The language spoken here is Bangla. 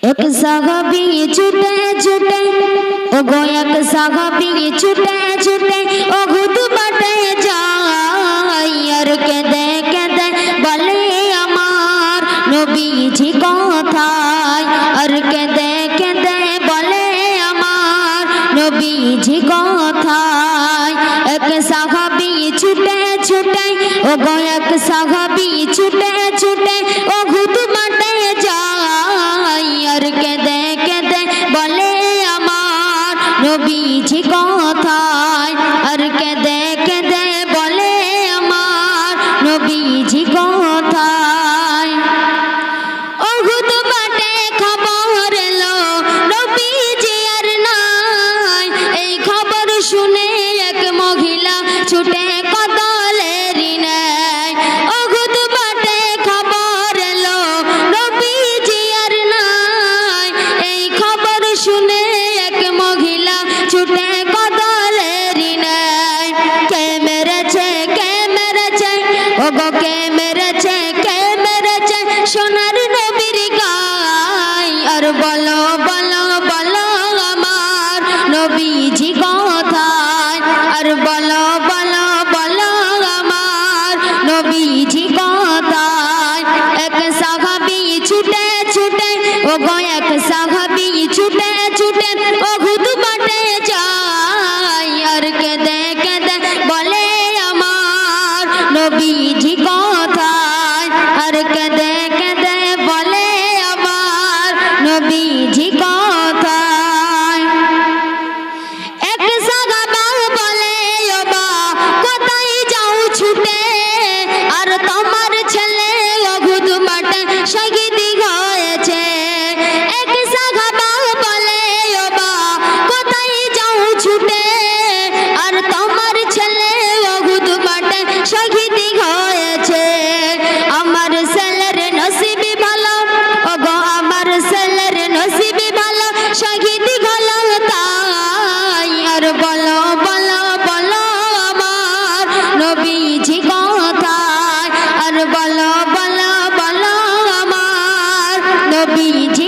एक साहबी छुटे छुटे ओ गो एक साहबी छुटे छुटे ओ खुद बाटे जाय और के दे बोले আমার নবীজি কথায় और के दे बोले আমার নবীজি কথায় एक साहबी छुटे छुटे ओ गो एक साहबी छुटे छुटे ओ खुद बाटे जाय और के दे बोले আমার নবীজি কথায় और के दे बोले আমার নবীজি কথায় ও খুদ বাটে খবর এলো নবীজি আর নাই এই খবর শুনে এক মহিলা ছুটে কদলেরই নেয় ও খুদ বাটে খবর এলো নবীজি আর নাই এই খবর শুনে এক মহিলা ছুটে কদলেরই নেয় কে মেরেছে ও গো কে মেরেছে সোনার নবীর গায় আর বলো বলো বলো আমার নবীজি কথায় আর বলো বলো বলো আমার নবীজি কথায় এক সাহাবী ছুটে ছুটে ও গো এক সাহাবী ছুটে ছুটে ও খুদ বাটে যায় আর কে দে বলে আমার নবীজি কথায় আর কে দে বলে আমার নবীজি কথায় এক সাহাবা বলে ও বা কোথায় যাও ছুটে আর তোমার ছেলে ও খুদ বাটে শহীদ হয়েছে এক সাহাবা বলে ও বা কোথায় যাও ছুটে আর তোমার ছেলে ও খুদ বাটে শহীদ হয়েছে আমার ছেলের নসিব ভালো ও গো আমার ছেলের নসিব ভালো শহীদ হলো তাই আর বলো বলো বলো আমার নবীজি কথায় আর বলো বলো বলো আমার নবীজি